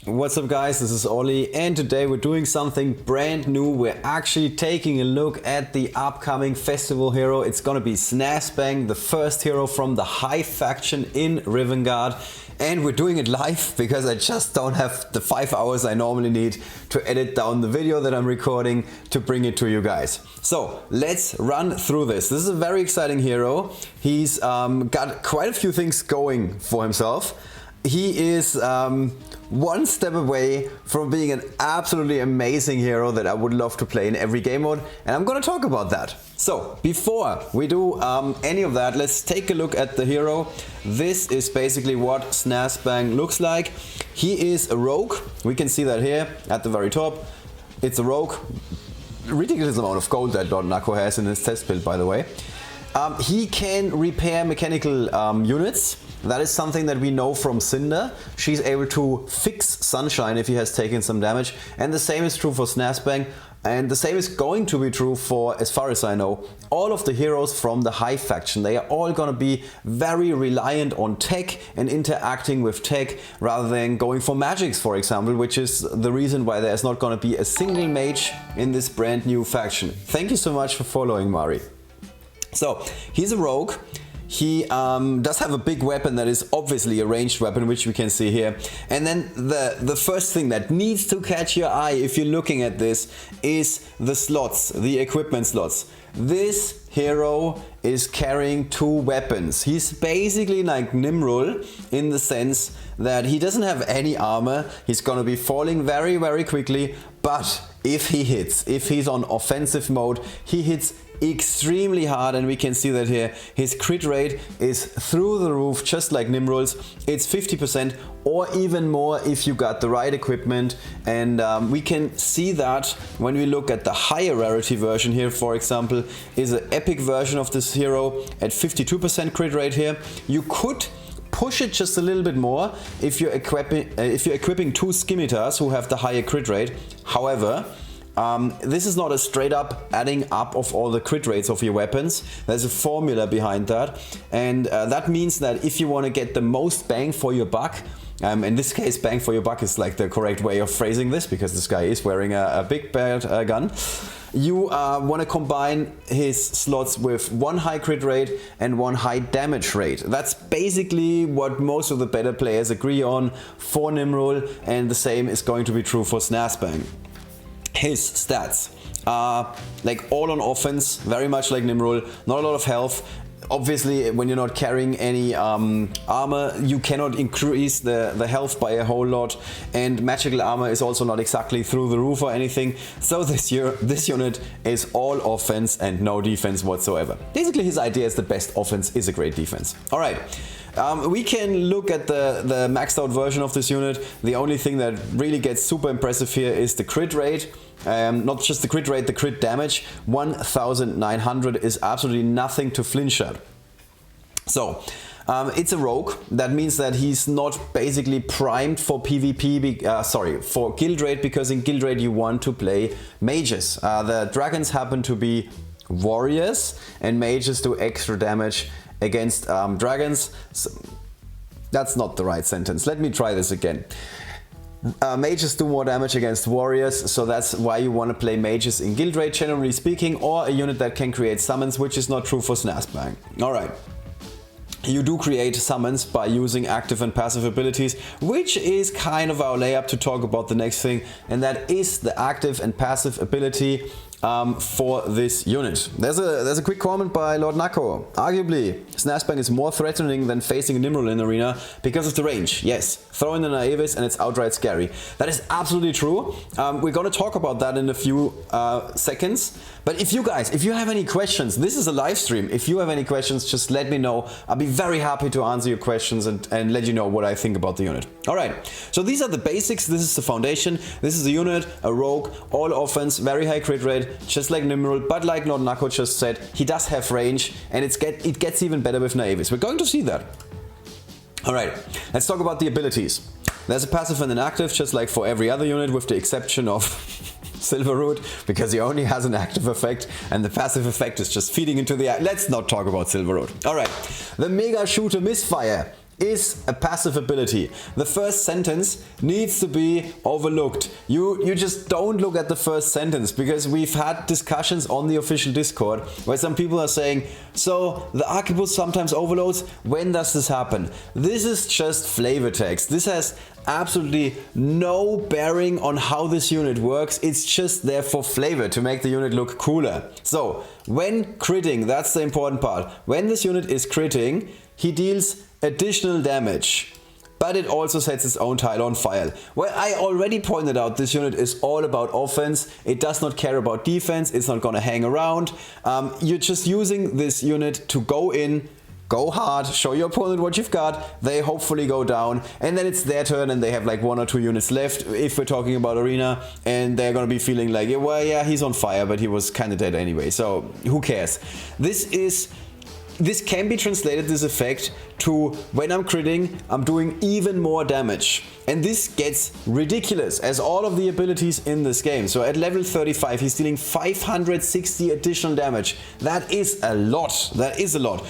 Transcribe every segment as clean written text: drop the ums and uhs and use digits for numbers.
What's up guys, this is Ollie and today we're doing something brand new. We're actually taking a look at the upcoming festival hero. It's gonna be Snazzbang, the first hero from the Hive faction in Rivengard. And we're doing it live because I just don't have the 5 hours I normally need to edit down the video that I'm recording to bring it to you guys. So let's run through this. This is a very exciting hero. He's got quite a few things going for himself. He is one step away from being an absolutely amazing hero that I would love to play in every game mode, and I'm gonna talk about that. So before we do any of that, let's take a look at the hero. This is basically what Snazzbang looks like. He is a rogue. We can see that here at the very top. It's a rogue. Ridiculous amount of gold that LordNakko has in his test build, by the way. He can repair mechanical units. That is something that we know from Cinder. She's able to fix Sunshine if he has taken some damage. And the same is true for Snazzbang. And the same is going to be true for, as far as I know, all of the heroes from the Hive faction. They are all going to be very reliant on tech and interacting with tech rather than going for magics, for example, which is the reason why there's not going to be a single mage in this brand new faction. Thank you so much for following, Mari. So, he's a rogue. He does have a big weapon that is obviously a ranged weapon, which we can see here. And then the first thing that needs to catch your eye if you're looking at this is the slots, the equipment slots. This hero is carrying two weapons. He's basically like Nimrul in the sense that he doesn't have any armor. He's gonna be falling very, very quickly. But if he hits, if he's on offensive mode, he hits extremely hard, and we can see that here. His crit rate is through the roof, just like Nimrul's. It's 50% or even more if you got the right equipment, and we can see that when we look at the higher rarity version here. For example, is an epic version of this hero at 52% crit rate here. You could push it just a little bit more if you're equipping two scimitars who have the higher crit rate. However, this is not a straight up adding up of all the crit rates of your weapons. There's a formula behind that, and that means that if you want to get the most bang for your buck, in this case bang for your buck is like the correct way of phrasing this because this guy is wearing a big bad gun, you want to combine his slots with one high crit rate and one high damage rate. That's basically what most of the better players agree on for Nimrul, and the same is going to be true for Snazzbang. His stats are like all on offense, very much like Nimrul, not a lot of health. Obviously, when you're not carrying any armor, you cannot increase the health by a whole lot, and magical armor is also not exactly through the roof or anything. So this unit is all offense and no defense whatsoever. Basically, his idea is the best offense is a great defense. All right. We can look at the maxed out version of this unit. The only thing that really gets super impressive here is the crit rate. Not just the crit rate, the crit damage. 1900 is absolutely nothing to flinch at. So, it's a rogue. That means that he's not basically primed for PvP, for guild raid, because in guild raid you want to play mages. The dragons happen to be warriors, and mages do extra damage against dragons. So, that's not the right sentence. Let me try this again. Mages do more damage against warriors, so that's why you want to play mages in guild raid, generally speaking, or a unit that can create summons, which is not true for Snazzbang. Alright. You do create summons by using active and passive abilities, which is kind of our layup to talk about the next thing, and that is the active and passive ability for this unit. There's a quick comment by LordNakko. Arguably, Snazzbang is more threatening than facing a Nimrul in arena because of the range. Yes, throw in the Naivis and it's outright scary. That is absolutely true. We're going to talk about that in a few seconds. But if you have any questions, this is a live stream. If you have any questions, just let me know. I'll be very happy to answer your questions and let you know what I think about the unit. Alright, so these are the basics. This is the foundation. This is a unit, a rogue, all offense, very high crit rate, just like Nimrul, but like LordNakko just said, he does have range, and it gets even better with Naivis. We're going to see that. Alright, let's talk about the abilities. There's a passive and an active, just like for every other unit, with the exception of Silverroot, because he only has an active effect, and the passive effect is just feeding into the... Let's not talk about Silverroot. Alright, the Mega Shooter Misfire. is a passive ability. The first sentence needs to be overlooked. You just don't look at the first sentence, because we've had discussions on the official Discord where some people are saying, so the arquebus sometimes overloads, when does this happen? This is just flavor text. This has absolutely no bearing on how this unit works. It's just there for flavor, to make the unit look cooler. So when critting, that's the important part. When this unit is critting, he deals additional damage, but it also sets its own tile on fire. Well, I already pointed out this unit is all about offense. It does not care about defense. It's not gonna hang around. You're just using this unit to go in, go hard, show your opponent what you've got, they hopefully go down, and then it's their turn and they have like 1 or 2 units left, if we're talking about arena, and they're gonna be feeling like, well, yeah, he's on fire, but he was kinda dead anyway, so who cares? This can be translated, this effect, to when I'm critting, I'm doing even more damage. And this gets ridiculous, as all of the abilities in this game. So at level 35, he's dealing 560 additional damage. That is a lot. That is a lot.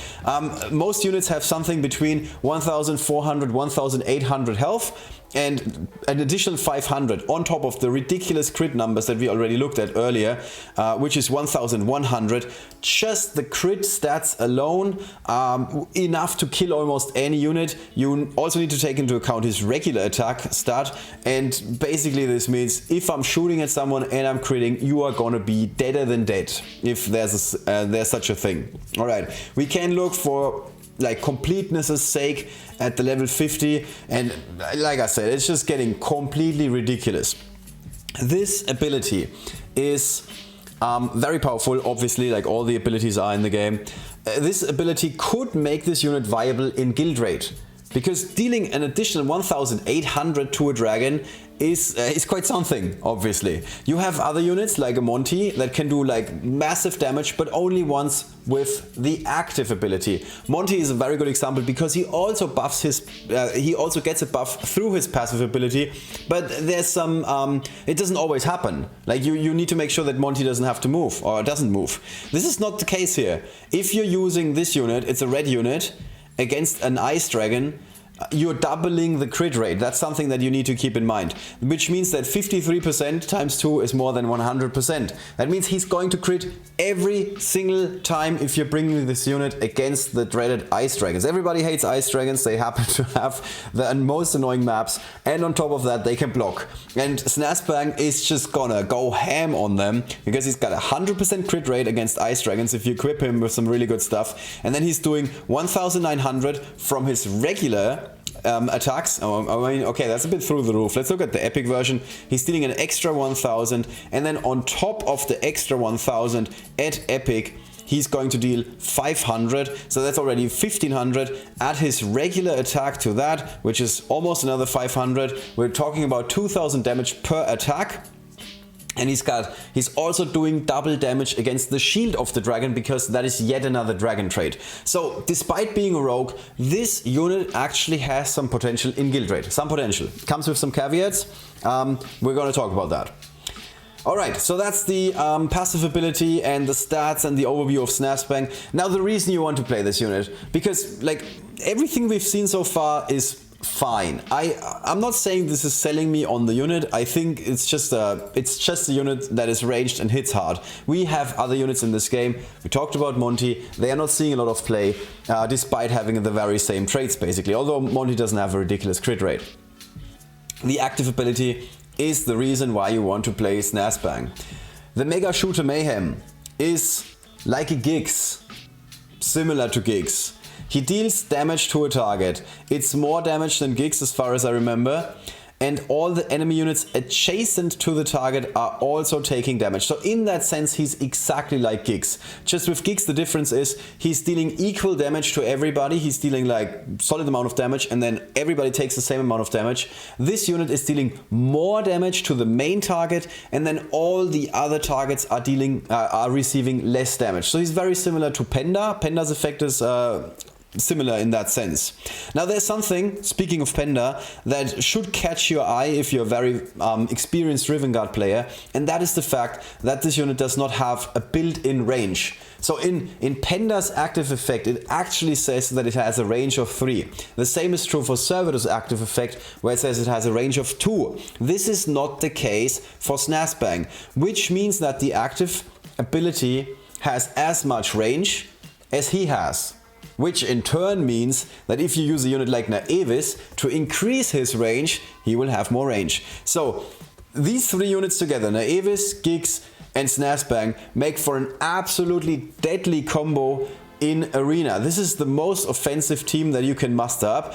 Most units have something between 1,400, 1,800 health, and an additional 500 on top of the ridiculous crit numbers that we already looked at earlier, which is 1,100. Just the crit stats alone, enough to kill almost any unit. You also need to take into account his regular attack stat, and basically this means if I'm shooting at someone and I'm critting, you are gonna be deader than dead, if there's such a thing. All right, we can look for like completeness' sake at the level 50, and like I said, it's just getting completely ridiculous. This ability is very powerful, obviously, like all the abilities are in the game. This ability could make this unit viable in guild raid, because dealing an additional 1,800 to a dragon is quite something, obviously. You have other units like a Monty that can do like massive damage, but only once with the active ability. Monty is a very good example because he also buffs his, he also gets a buff through his passive ability, but there's some, it doesn't always happen. Like you need to make sure that Monty doesn't have to move or doesn't move. This is not the case here. If you're using this unit, it's a red unit, against an ice dragon, you're doubling the crit rate. That's something that you need to keep in mind, which means that 53% times 2 is more than 100%. That means he's going to crit every single time if you're bringing this unit against the dreaded ice dragons. Everybody hates ice dragons. They happen to have the most annoying maps, and on top of that they can block. And Snazzbang is just gonna go ham on them because he's got a 100% crit rate against ice dragons if you equip him with some really good stuff, and then he's doing 1,900 from his regular attacks. I mean, okay, that's a bit through the roof. Let's look at the epic version. He's dealing an extra 1,000, and then on top of the extra 1,000 at epic, he's going to deal 500, so that's already 1,500. Add his regular attack to that, which is almost another 500. We're talking about 2,000 damage per attack. And he's also doing double damage against the shield of the dragon, because that is yet another dragon trait. So despite being a rogue, this unit actually has some potential in guild raid. Some potential. Comes with some caveats. We're going to talk about that. Alright, so that's the passive ability and the stats and the overview of Snazzbang. Now the reason you want to play this unit, because like everything we've seen so far is fine. I'm not saying this is selling me on the unit. I think it's just a unit that is ranged and hits hard. We have other units in this game. We talked about Monty. They are not seeing a lot of play, despite having the very same traits basically, although Monty doesn't have a ridiculous crit rate. The active ability is the reason why you want to play Snazzbang. The Mega Shooter Mayhem is like a Giggs, similar to Giggs. He deals damage to a target. It's more damage than Giggs as far as I remember. And all the enemy units adjacent to the target are also taking damage. So in that sense, he's exactly like Giggs. Just with Giggs, the difference is he's dealing equal damage to everybody. He's dealing like solid amount of damage, and then everybody takes the same amount of damage. This unit is dealing more damage to the main target, and then all the other targets are receiving less damage. So he's very similar to Penda. Penda's effect is similar in that sense. Now there's something, speaking of Penda, that should catch your eye if you're a very experienced Rivengard player, and that is the fact that this unit does not have a built-in range. So in Penda's active effect, it actually says that it has a range of 3. The same is true for Servitor's active effect, where it says it has a range of 2. This is not the case for Snazzbang, which means that the active ability has as much range as he has. Which in turn means that if you use a unit like Naevis to increase his range, he will have more range. So these 3 units together, Naevis, Giggs and Snazzbang, make for an absolutely deadly combo in Arena. This is the most offensive team that you can muster up.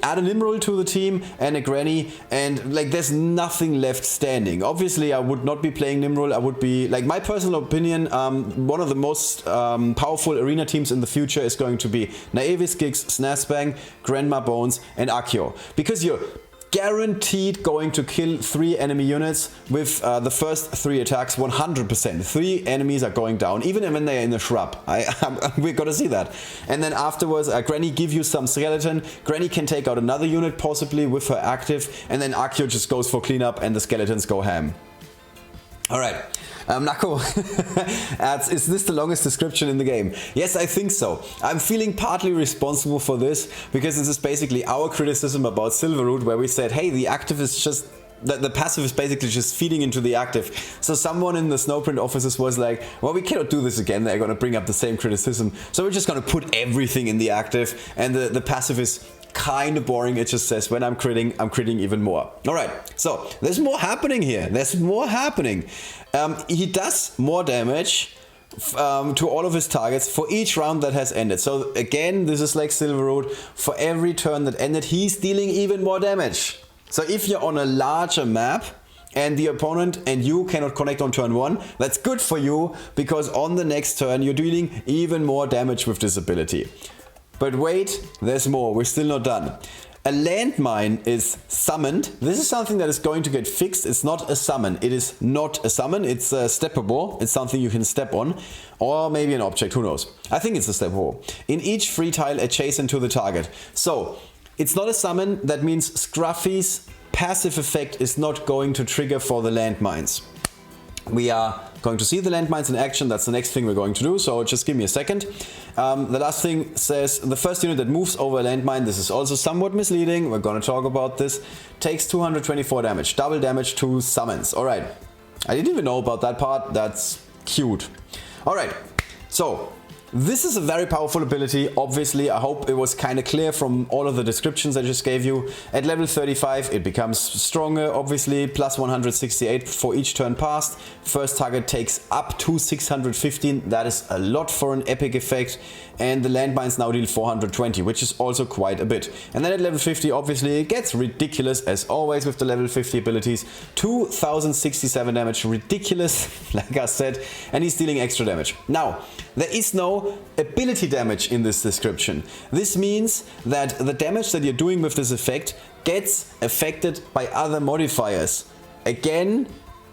Add an Emerald to the team and a Granny, and like there's nothing left standing. Obviously I would not be playing Nimrod. I would be, like, my personal opinion, one of the most powerful Arena teams in the future is going to be Naevis, Giggs, Snazzbang, Grandma Bones and Accio. Because you're guaranteed going to kill 3 enemy units with the first 3 attacks 100%. 3 enemies are going down, even when they're in the shrub. We're gonna see that. And then afterwards, Granny give you some skeleton. Granny can take out another unit possibly with her active, and then Accio just goes for cleanup and the skeletons go ham. Alright. Nakko adds, is this the longest description in the game? Yes, I think so. I'm feeling partly responsible for this, because this is basically our criticism about Silverroot, where we said, hey, the active is just, the passive is basically just feeding into the active. So someone in the Snowprint offices was like, well, we cannot do this again, they're gonna bring up the same criticism, so we're just gonna put everything in the active, and the passive is kind of boring. It just says when I'm critting even more. Alright, so there's more happening here. There's more happening. He does more damage to all of his targets for each round that has ended. So again, this is like Silverroot. For every turn that ended, he's dealing even more damage. So if you're on a larger map and the opponent and you cannot connect on turn 1, that's good for you, because on the next turn you're dealing even more damage with this ability. But wait, there's more, we're still not done. A landmine is summoned. This is something that is going to get fixed. It's not a summon. It is not a summon. It's steppable. It's something you can step on. Or maybe an object, who knows. I think it's a steppable. In each free tile adjacent to the target. So, it's not a summon. That means Scruffy's passive effect is not going to trigger for the landmines. We are going to see the landmines in action. That's the next thing we're going to do, so just give me a second. The last thing says the first unit that moves over a landmine, this is also somewhat misleading, we're going to talk about this, takes 224 damage, double damage to summons. Alright, I didn't even know about that part, that's cute. Alright, so this is a very powerful ability, obviously. I hope it was kind of clear from all of the descriptions I just gave you. At level 35 it becomes stronger, obviously, plus 168 for each turn passed. First target takes up to 615, that is a lot for an epic effect. And the landmines now deal 420, which is also quite a bit. And then at level 50, obviously, it gets ridiculous, as always with the level 50 abilities. 2067 damage, ridiculous, like I said, and he's dealing extra damage. Now, there is no ability damage in this description. This means that the damage that you're doing with this effect gets affected by other modifiers. Again,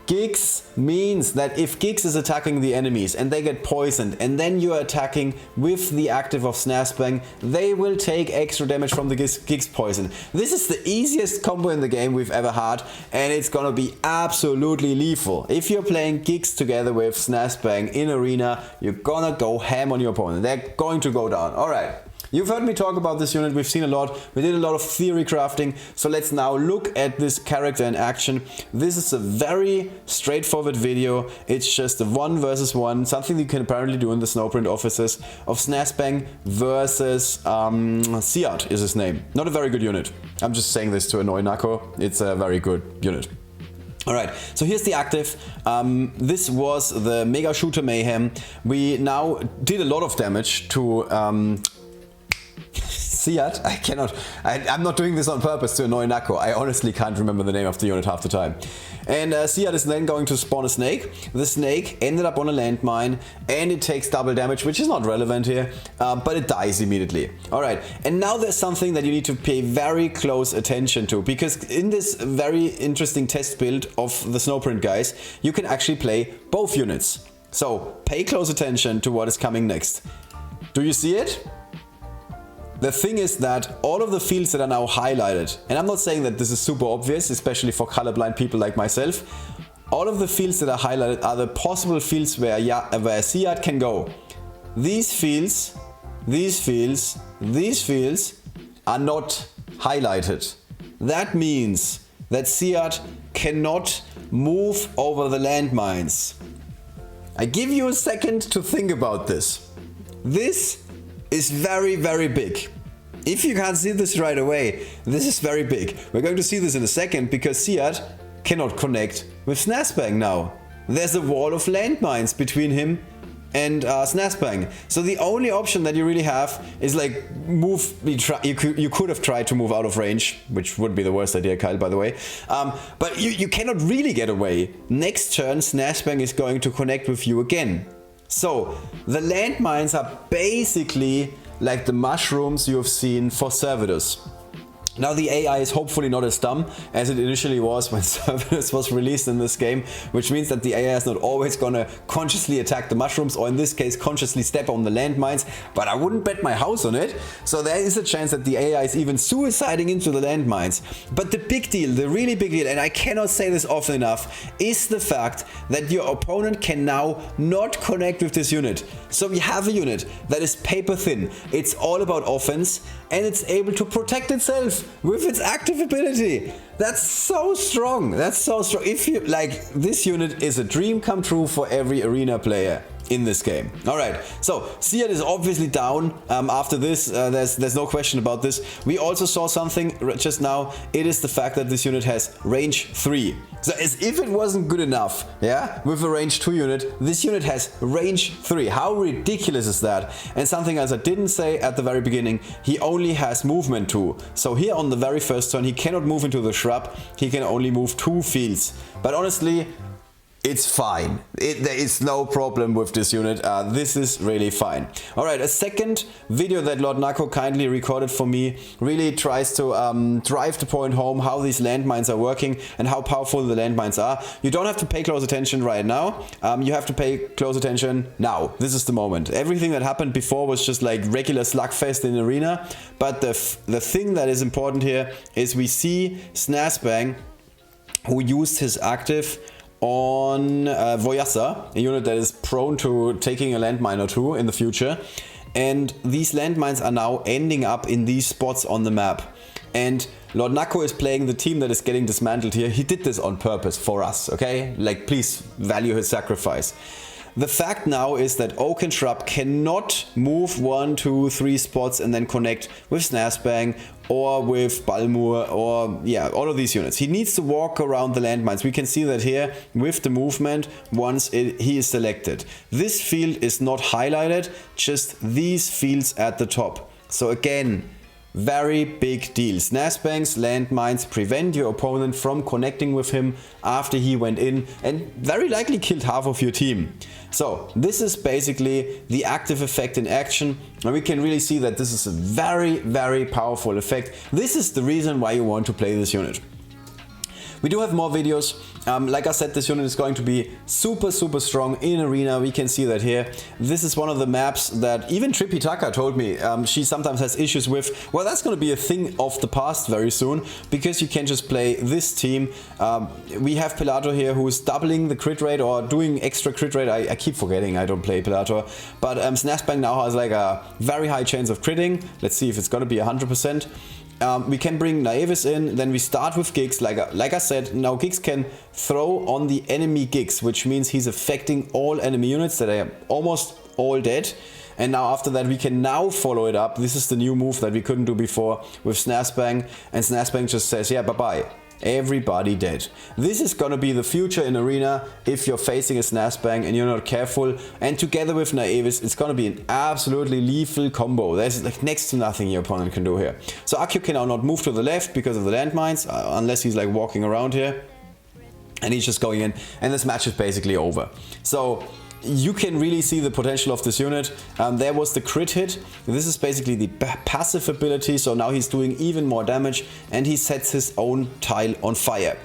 Giggs means that if Giggs is attacking the enemies and they get poisoned, and then you're attacking with the active of Snazzbang, they will take extra damage from the Giggs poison. This is the easiest combo in the game we've ever had, and it's gonna be absolutely lethal. If you're playing Giggs together with Snazzbang in Arena, you're gonna go ham on your opponent. They're going to go down. Alright. You've heard me talk about this unit, we've seen a lot, we did a lot of theory crafting, so let's now look at this character in action. This is a very straightforward video, it's just a 1 versus 1, something you can apparently do in the Snowprint offices, of Snazzbang versus Siad is his name. Not a very good unit. I'm just saying this to annoy Nakko, it's a very good unit. Alright, so here's the active. This was the Mega Shooter Mayhem. We now did a lot of damage to Siad. I'm not doing this on purpose to annoy Nakko. I honestly can't remember the name of the unit half the time. And Siad is then going to spawn a snake. The snake ended up on a landmine and it takes double damage, which is not relevant here, but it dies immediately. Alright, and now there's something that you need to pay very close attention to, because in this very interesting test build of the Snowprint guys, you can actually play both units. So pay close attention to what is coming next. Do you see it? the thing is that all of the fields that are now highlighted, and I'm not saying that this is super obvious, especially for colorblind people like myself, all of the fields that are highlighted are the possible fields where Siad can go. These fields are not highlighted. That means that Siad cannot move over the landmines. I give you a second to think about this. This is very, very big. If you can't see this right away, this is very big. We're going to see this in a second because Siad cannot connect with Snazzbang now. There's a wall of landmines between him and Snazzbang. So the only option that you really have is like move. You could have tried to move out of range, which would be the worst idea, Kyle, by the way. But you cannot really get away. Next turn, Snazzbang is going to connect with you again. So the landmines are basically like the mushrooms you have seen for Servidus. Now the AI is hopefully not as dumb as it initially was when Servidus was released in this game, which means that the AI is not always gonna consciously attack the mushrooms, or in this case consciously step on the landmines, but I wouldn't bet my house on it. So there is a chance that the AI is even suiciding into the landmines. But the big deal, the really big deal, and I cannot say this often enough, is the fact that your opponent can now not connect with this unit. So we have a unit that is paper thin, it's all about offense, and it's able to protect itself with its active ability. That's so strong. That's so strong. If you like, this unit is a dream come true for every arena player in this game. All right, so Siad is obviously down after this. There's no question about this. We also saw something just now. It is the fact that this unit has range 3. So as if it wasn't good enough, yeah, with a range 2 unit, this unit has range 3. How ridiculous is that? And something else I didn't say at the very beginning, he only has movement 2. So here on the very first turn, he cannot move into the shrub. He can only move 2 fields. But honestly, it's fine. There is no problem with this unit. This is really fine. Alright, a second video that LordNakko kindly recorded for me really tries to drive the point home how these landmines are working and how powerful the landmines are. You don't have to pay close attention right now. You have to pay close attention now. This is the moment. Everything that happened before was just like regular slugfest in arena. But the thing that is important here is we see Snazzbang, who used his active on Voyasa, a unit that is prone to taking a landmine or 2 in the future. And these landmines are now ending up in these spots on the map. And LordNakko is playing the team that is getting dismantled here. He did this on purpose for us, okay? Like, please value his sacrifice. The fact now is that Oak and Shrub cannot move 1, 2, 3 spots and then connect with Snazzbang or with Balmur or yeah, all of these units. He needs to walk around the landmines. We can see that here with the movement once he is selected. This field is not highlighted, just these fields at the top. So again, very big deal. Snazzbang's landmines prevent your opponent from connecting with him after he went in and very likely killed half of your team. So this is basically the active effect in action, and we can really see that this is a very, very powerful effect. This is the reason why you want to play this unit. We do have more videos. Like I said, this unit is going to be super, super strong in arena. We can see that here. This is one of the maps that even Trippy Tucker told me she sometimes has issues with. Well, that's going to be a thing of the past very soon, because you can just play this team. We have Pilator here who is doubling the crit rate or doing extra crit rate. I keep forgetting I don't play Pilator. But Snazzbang now has like a very high chance of critting. Let's see if it's going to be 100%. We can bring Naevis in, then we start with Giggs. Like I said, now Giggs can throw on the enemy Giggs, which means he's affecting all enemy units that are almost all dead. And now after that we can now follow it up. This is the new move that we couldn't do before with Snazzbang, and Snazzbang just says, yeah, bye-bye. Everybody dead. This is gonna be the future in arena if you're facing a Snazzbang and you're not careful. And together with Naevis, it's gonna be an absolutely lethal combo. There's like next to nothing your opponent can do here. So Akio can now not move to the left because of the landmines, unless he's like walking around here. And he's just going in, and this match is basically over. So you can really see the potential of this unit. There was the crit hit. This is basically the passive ability, so now he's doing even more damage, and he sets his own tile on fire.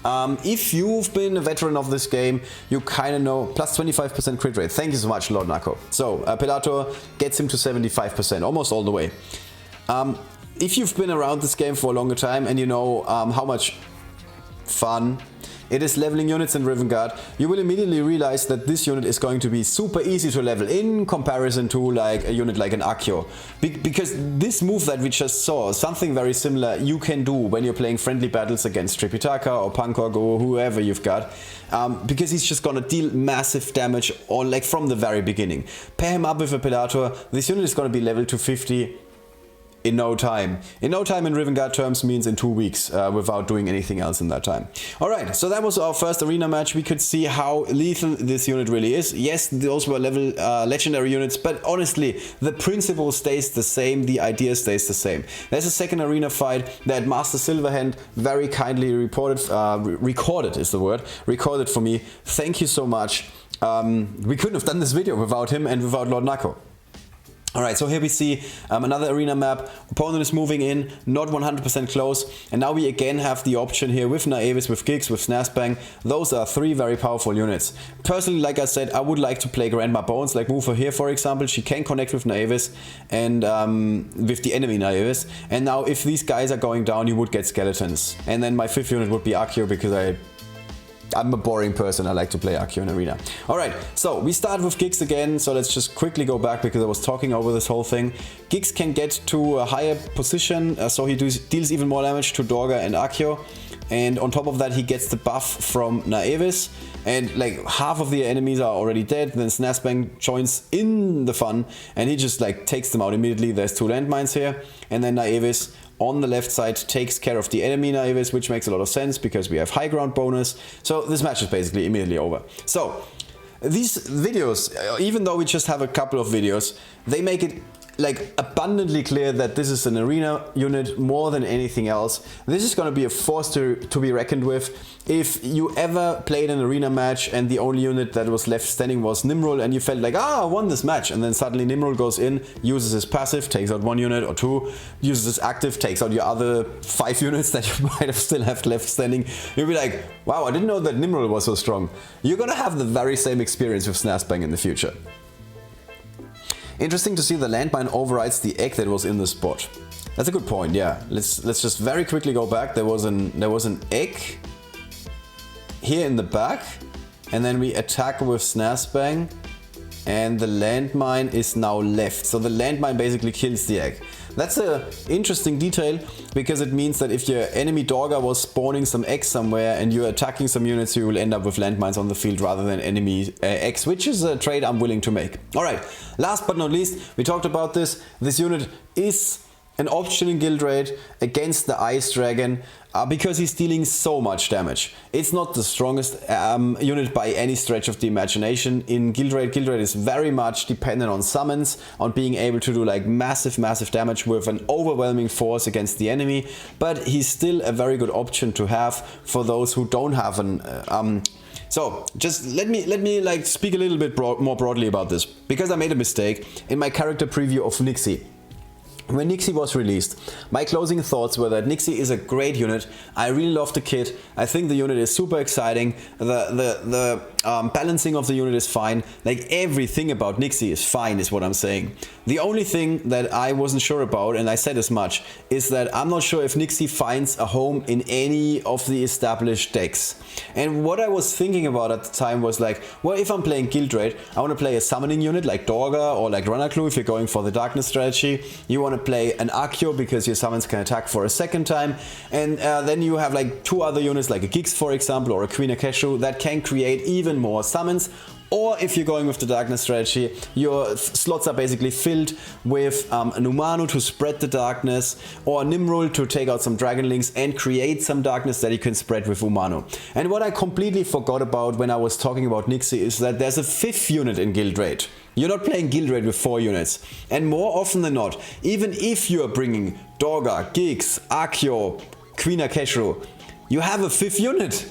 If you've been a veteran of this game, you kind of know, plus 25% crit rate. Thank you so much, LordNakko. So Pilator gets him to 75%, almost all the way. If you've been around this game for a longer time and you know how much fun it is leveling units in Rivengard, you will immediately realize that this unit is going to be super easy to level in comparison to like a unit like an Accio. Because this move that we just saw, something very similar you can do when you're playing friendly battles against Tripitaka or Pankog or whoever you've got. Because he's just gonna deal massive damage on like from the very beginning. Pair him up with a Pilator, this unit is gonna be leveled to 50 in no time. In no time in Rivengard terms means in 2 weeks without doing anything else in that time. Alright, so that was our first arena match. We could see how lethal this unit really is. Yes, those were level legendary units, but honestly, the principle stays the same, the idea stays the same. There's a second arena fight that Master Silverhand very kindly recorded for me. Thank you so much. We couldn't have done this video without him and without LordNakko. Alright, so here we see another arena map. Opponent is moving in, not 100% close. And now we again have the option here with Naevis, with Giggs, with Snazzbang. Those are 3 very powerful units. Personally, like I said, I would like to play Grandma Bones, like Mufa here for example. She can connect with Naevis and with the enemy Naevis. And now if these guys are going down, you would get skeletons. And then my 5th unit would be Accio because I'm a boring person, I like to play Accio in Arena. Alright, so we start with Giggs again, so let's just quickly go back because I was talking over this whole thing. Giggs can get to a higher position, so he deals even more damage to Dorga and Accio. And on top of that he gets the buff from Naevis. And like half of the enemies are already dead, then Snazzbang joins in the fun and he just like takes them out immediately. There's 2 landmines here, and then Naevis on the left side takes care of the enemy Naevis, which makes a lot of sense because we have high ground bonus. So this match is basically immediately over. So these videos, even though we just have a couple of videos, they make it like abundantly clear that this is an arena unit more than anything else. This is going to be a force to be reckoned with. If you ever played an arena match and the only unit that was left standing was Nimrul and you felt like, I won this match, and then suddenly Nimrul goes in, uses his passive, takes out 1 unit or 2, uses his active, takes out your other 5 units that you might have still have left standing, you'll be like, wow, I didn't know that Nimrul was so strong. You're gonna have the very same experience with Snazzbang in the future. Interesting to see the landmine overrides the egg that was in the spot. That's a good point, yeah. Let's just very quickly go back. There was an egg here in the back, and then we attack with Snazzbang, and the landmine is now left. So the landmine basically kills the egg. That's an interesting detail because it means that if your enemy Dorga was spawning some eggs somewhere and you're attacking some units, you will end up with landmines on the field rather than enemy eggs, which is a trade I'm willing to make. Alright, last but not least, we talked about this. This unit is an option in Guild Raid against the Ice Dragon because he's dealing so much damage. It's not the strongest unit by any stretch of the imagination in Guild Raid. Guild Raid is very much dependent on summons, on being able to do like massive damage with an overwhelming force against the enemy, but he's still a very good option to have for those who don't have an so just let me like speak a little bit more broadly about this, because I made a mistake in my character preview of Nixie. When Nixie was released, my closing thoughts were that Nixie is a great unit. I really love the kit. I think the unit is super exciting. The balancing of the unit is fine. Like everything about Nixie is fine, is what I'm saying. The only thing that I wasn't sure about, and I said as much, is that I'm not sure if Nixie finds a home in any of the established decks. And what I was thinking about at the time was like, well, if I'm playing Guild Raid, I want to play a summoning unit like Dorga or like Ranaklu if you're going for the darkness strategy. You want to play an Accio because your summons can attack for a second time, and then you have like 2 other units like a Giggs for example or a Queen Akeshu that can create even more summons. Or if you're going with the darkness strategy, your slots are basically filled with an Umanu to spread the darkness, or a Nimrul to take out some Dragonlings and create some darkness that you can spread with Umanu. And what I completely forgot about when I was talking about Nixie is that there's a 5th unit in Guild Raid. You're not playing Guild Raid with 4 units. And more often than not, even if you're bringing Dorga, Giggs, Accio, Queen Akeshu, you have a 5th unit.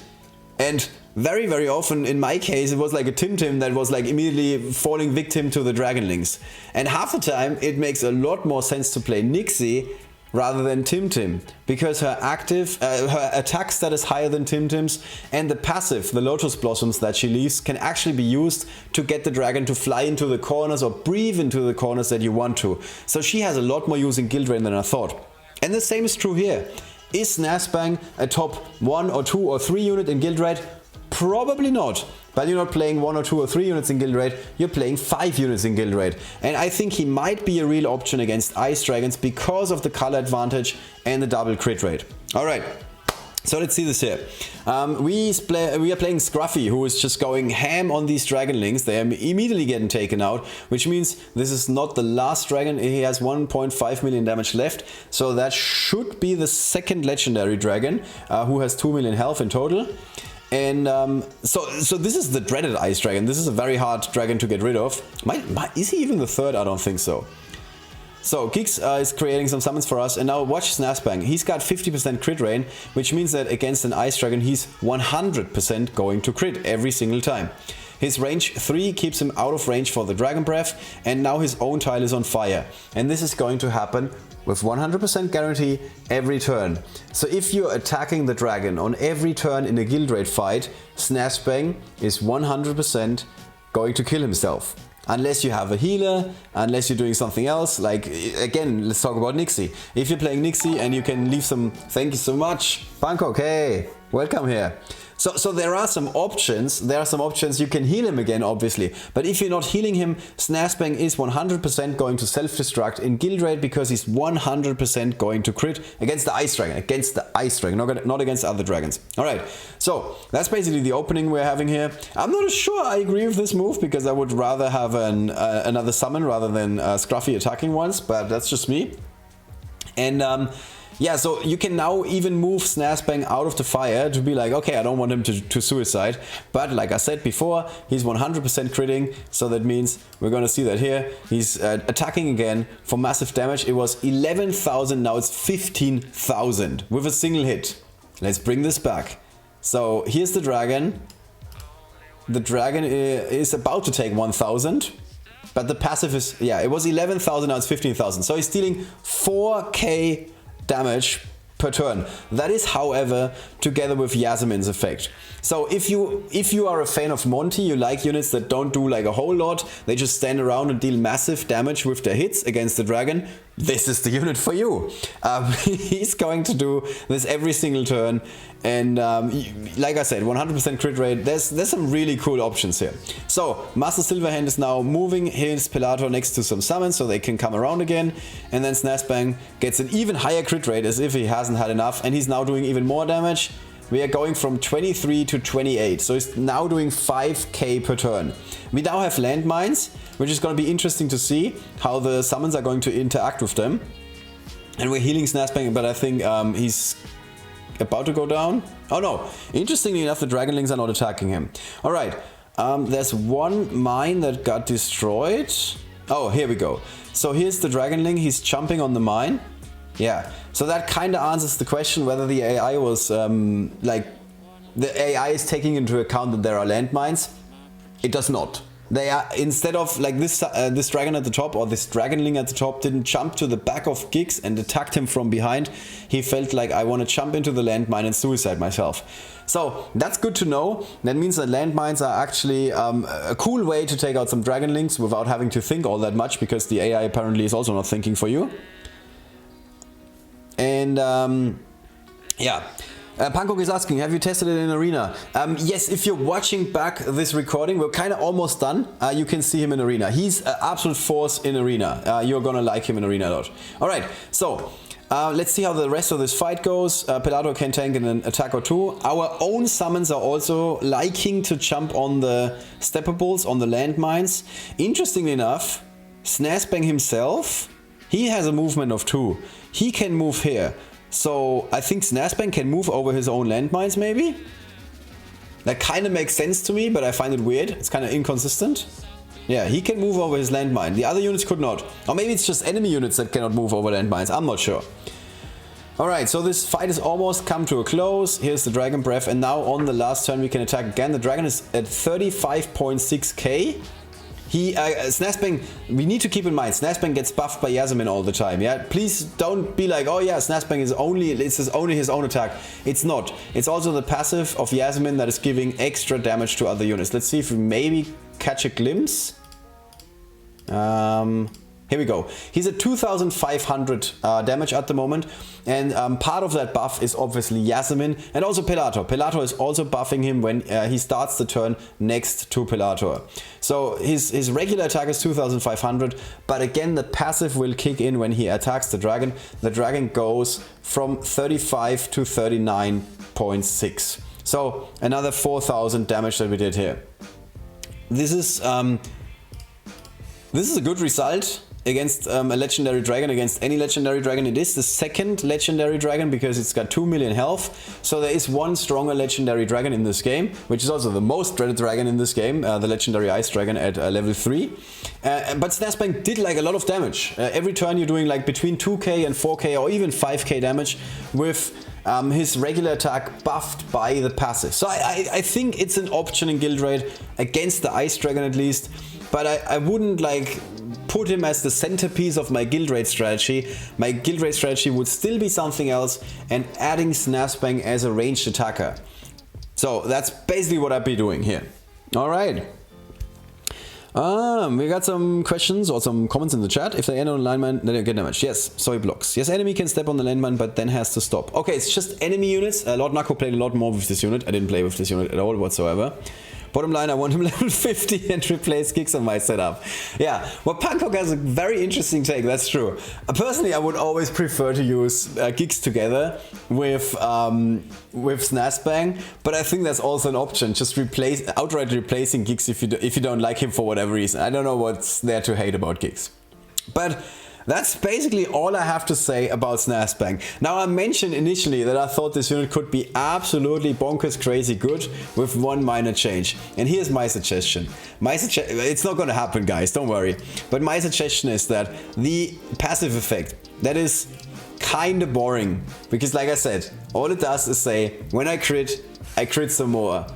And very often, in my case, it was like a Tim that was like immediately falling victim to the Dragonlings. And half the time, it makes a lot more sense to play Nixie rather than Tim, because her attack stat is higher than Tim's, and the passive, the Lotus Blossoms that she leaves, can actually be used to get the dragon to fly into the corners or breathe into the corners that you want to. So she has a lot more use in guild raid than I thought. And the same is true here. Is Snazzbang a top 1 or 2 or 3 unit in guild raid? Probably not. But you're not playing 1 or 2 or 3 units in guild raid, you're playing 5 units in guild raid. And I think he might be a real option against Ice Dragons because of the color advantage and the double crit rate. Alright, so let's see this here. We are playing Scruffy, who is just going ham on these dragonlings. They are immediately getting taken out, which means this is not the last dragon. He has 1.5 million damage left, so that should be the second legendary dragon, who has 2 million health in total. And so this is the dreaded Ice Dragon. This is a very hard dragon to get rid of. Is he even the third? I don't think so. So Gix is creating some summons for us, and now watch Snazzbang. He's got 50% crit rate, which means that against an Ice Dragon he's 100% going to crit every single time. His range 3 keeps him out of range for the Dragon Breath, and now his own tile is on fire. And this is going to happen with 100% guarantee every turn. So if you're attacking the dragon on every turn in a guild raid fight, Snazzbang is 100% going to kill himself. Unless you have a healer, unless you're doing something else, like, again, let's talk about Nixie. If you're playing Nixie and you can leave some, thank you so much, Bangkok, hey, welcome here. So there are some options, you can heal him again, obviously. But if you're not healing him, Snazzbang is 100% going to self-destruct in guild raid because he's 100% going to crit against the Ice Dragon, not against other dragons. Alright, so that's basically the opening we're having here. I'm not sure I agree with this move because I would rather have another summon rather than Scruffy attacking once, but that's just me. And yeah, so you can now even move Snazzbang out of the fire to be like, okay, I don't want him to suicide. But like I said before, he's 100% critting, so that means we're gonna see that here. He's attacking again for massive damage. It was 11,000, now it's 15,000 with a single hit. Let's bring this back. So here's the dragon. The dragon is about to take 1,000. But the passive is, yeah, it was 11,000, now it's 15,000. So he's dealing 4k damage per turn. That is, however, together with Yasmin's effect. So if you are a fan of Monty, you like units that don't do like a whole lot, they just stand around and deal massive damage with their hits against the dragon, this is the unit for you. He's going to do this every single turn, and like I said, 100% crit rate. There's some really cool options here. So Master Silverhand is now moving his Pilator next to some summons so they can come around again, and then Snazzbang gets an even higher crit rate as if he hasn't had enough, and he's now doing even more damage. We are going from 23 to 28, so he's now doing 5k per turn. We now have Landmines, which is going to be interesting to see how the summons are going to interact with them. And we're healing Snazzbang, but I think he's about to go down. Oh no, interestingly enough, the Dragonlings are not attacking him. Alright, there's one mine that got destroyed. Oh, here we go. So here's the Dragonling, he's jumping on the mine. Yeah, so that kind of answers the question whether the AI was, like, the AI is taking into account that there are landmines. It does not. They are, instead of, like, this dragon at the top, or this dragonling at the top, didn't jump to the back of Gix and attacked him from behind. He felt like, I want to jump into the landmine and suicide myself. So that's good to know. That means that landmines are actually a cool way to take out some dragonlings without having to think all that much, because the AI apparently is also not thinking for you. And yeah, Pankok is asking, have you tested it in Arena? Yes, if you're watching back this recording, we're kind of almost done. You can see him in Arena. He's an absolute force in Arena. You're gonna like him in Arena a lot. Alright, so let's see how the rest of this fight goes. Pilator can tank in an attack or two. Our own summons are also liking to jump on the steppables, on the landmines. Interestingly enough, Snazzbang himself, he has a movement of 2. He can move here. So I think Snazzbang can move over his own landmines, maybe? That kind of makes sense to me, but I find it weird. It's kind of inconsistent. Yeah, he can move over his landmine. The other units could not. Or maybe it's just enemy units that cannot move over landmines. I'm not sure. Alright, so this fight has almost come to a close. Here's the Dragon Breath, and now on the last turn we can attack again. The dragon is at 35.6k. Snazzbang, we need to keep in mind, Snazzbang gets buffed by Yasmin all the time, yeah? Please don't be like, oh yeah, Snazzbang is only his own attack. It's not. It's also the passive of Yasmin that is giving extra damage to other units. Let's see if we maybe catch a glimpse. Here we go. He's at 2,500 damage at the moment, and part of that buff is obviously Yasmin and also Pelator. Pelator is also buffing him when he starts the turn next to Pelator. So his regular attack is 2,500, but again the passive will kick in when he attacks the dragon. The dragon goes from 35 to 39.6. So another 4,000 damage that we did here. This is a good result against a legendary dragon, against any legendary dragon. It is the second legendary dragon because it's got 2 million health. So there is one stronger legendary dragon in this game, which is also the most dreaded dragon in this game, the legendary ice dragon at level 3. But Snazzbang did like a lot of damage. Every turn you're doing like between 2k and 4k or even 5k damage with his regular attack buffed by the passive. So I think it's an option in guild raid against the ice dragon at least, but I wouldn't like put him as the centerpiece of my guild raid strategy. My guild raid strategy would still be something else, and adding Snazzbang as a ranged attacker. So that's basically what I'd be doing here. Alright. We got some questions or some comments in the chat. If they end on a landmine, then they get damaged. Yes, so he blocks. Yes, enemy can step on the landmine, but then has to stop. Okay, it's just enemy units. LordNakko played a lot more with this unit. I didn't play with this unit at all whatsoever. Bottom line, I want him level 50 and replace Giggs on my setup. Yeah, well, Pankok has a very interesting take, that's true. Personally, I would always prefer to use Giggs together with Snazzbang, but I think that's also an option. Just outright replacing Giggs if you don't like him for whatever reason. I don't know what's there to hate about Giggs. But that's basically all I have to say about Snazzbang. Now, I mentioned initially that I thought this unit could be absolutely bonkers crazy good with one minor change. And here's my suggestion. It's not gonna happen, guys, don't worry. But my suggestion is that the passive effect, that is kinda boring. Because like I said, all it does is say, when I crit some more.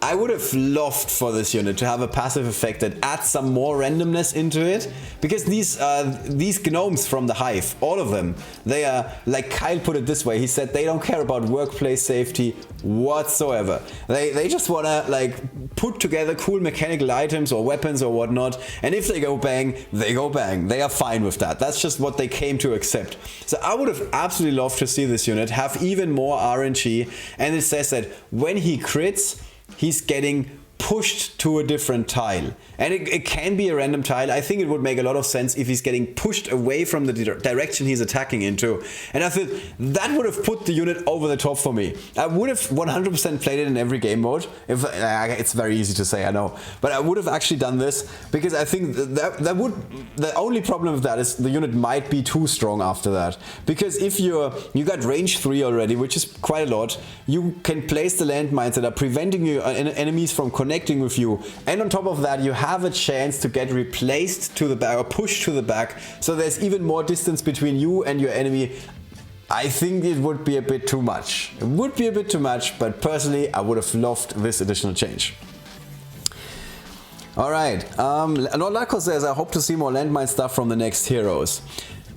I would have loved for this unit to have a passive effect that adds some more randomness into it, because these gnomes from the Hive, all of them, they are, like Kyle put it this way, he said they don't care about workplace safety whatsoever. They just wanna like put together cool mechanical items or weapons or whatnot, and if they go bang, they go bang. They are fine with that. That's just what they came to accept. So I would have absolutely loved to see this unit have even more RNG, and it says that when he crits, he's getting pushed to a different tile. And it can be a random tile. I think it would make a lot of sense if he's getting pushed away from the direction he's attacking into. And I thought that would have put the unit over the top for me. I would have 100% played it in every game mode. It's very easy to say, I know. But I would have actually done this because I think the only problem with that is the unit might be too strong after that. Because if you got range 3 already, which is quite a lot, you can place the landmines that are preventing your enemies from connecting with you. And on top of that, you have a chance to get replaced to the back or pushed to the back, so there's even more distance between you and your enemy. I think it would be a bit too much. It would be a bit too much, but personally I would have loved this additional change. Alright, LordNakko says, I hope to see more landmine stuff from the next heroes.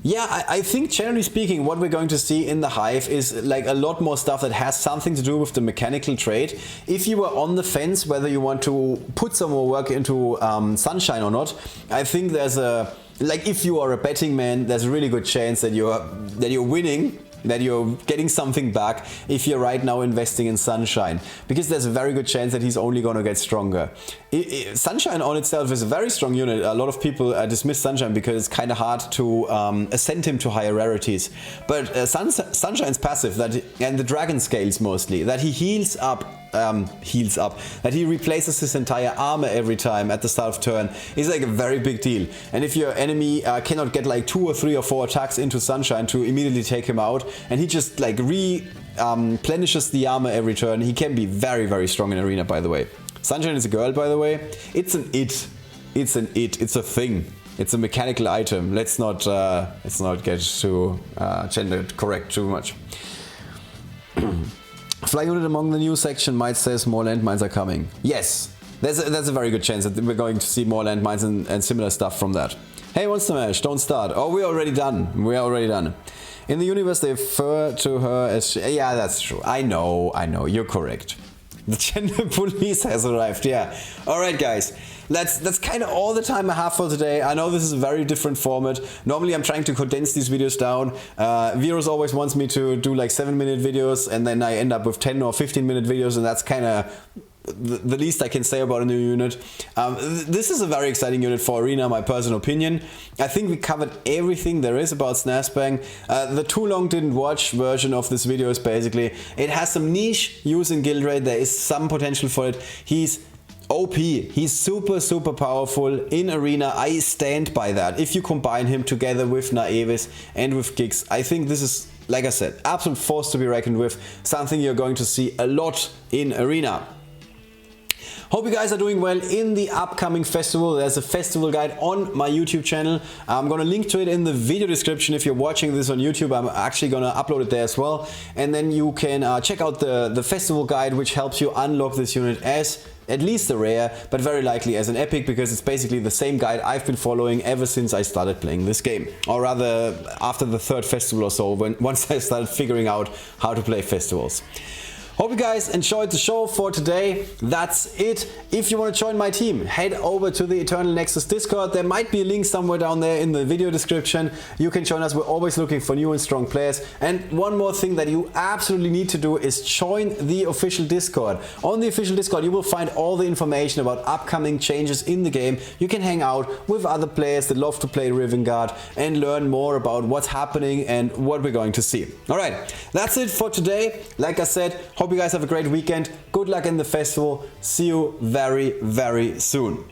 Yeah, I think generally speaking what we're going to see in the Hive is like a lot more stuff that has something to do with the mechanical trade. If you were on the fence whether you want to put some more work into Sunshine or not, I think there's a, like if you are a betting man, there's a really good chance that you're winning, that you're getting something back if you're right now investing in Sunshine, because there's a very good chance that he's only going to get stronger. Sunshine on itself is a very strong unit. A lot of people dismiss Sunshine because it's kind of hard to ascend him to higher rarities. But Sunshine's passive, and the dragon scales mostly, that he heals up, that he replaces his entire armor every time at the start of turn, is like a very big deal. And if your enemy cannot get like 2 or 3 or 4 attacks into Sunshine to immediately take him out, and he just like replenishes the armor every turn, he can be very, very strong in Arena, by the way. Sunshine is a girl, by the way. It's an it. It's an it. It's a thing. It's a mechanical item. Let's not get too gender correct too much. Fly unit among the new section might says more landmines are coming. Yes, there's a very good chance that we're going to see more landmines and similar stuff from that. Hey, Monster Mash, don't start. Oh, we're already done. We're already done. In the universe, they refer to her as... Yeah, that's true. I know. You're correct. The gender police has arrived, yeah. Alright guys, that's kind of all the time I have for today. I know this is a very different format. Normally I'm trying to condense these videos down. Virus always wants me to do like 7-minute videos and then I end up with 10 or 15-minute videos, and that's kind of the least I can say about a new unit. This is a very exciting unit for Arena, my personal opinion. I think we covered everything there is about Snazzbang. The too long didn't watch version of this video is basically, it has some niche use in guild raid, there is some potential for it. He's OP, he's super powerful in Arena. I stand by that. If you combine him together with Naevis and with Giggs, I think this is, like I said, absolute force to be reckoned with, something you're going to see a lot in Arena. Hope you guys are doing well in the upcoming festival. There's a festival guide on my YouTube channel. I'm gonna link to it in the video description. If you're watching this on YouTube, I'm actually gonna upload it there as well. And then you can check out the festival guide, which helps you unlock this unit as at least a rare, but very likely as an epic, because it's basically the same guide I've been following ever since I started playing this game. Or rather, after the third festival or so, once I started figuring out how to play festivals. Hope you guys enjoyed the show for today. That's it. If you want to join my team, head over to the Eternal Nexus Discord. There might be a link somewhere down there in the video description. You can join us. We're always looking for new and strong players. And one more thing that you absolutely need to do is join the official Discord. On the official Discord, you will find all the information about upcoming changes in the game. You can hang out with other players that love to play Rivengard and learn more about what's happening and what we're going to see. All right, that's it for today. Like I said, hope you guys have a great weekend. Good luck in the festival. See you very soon.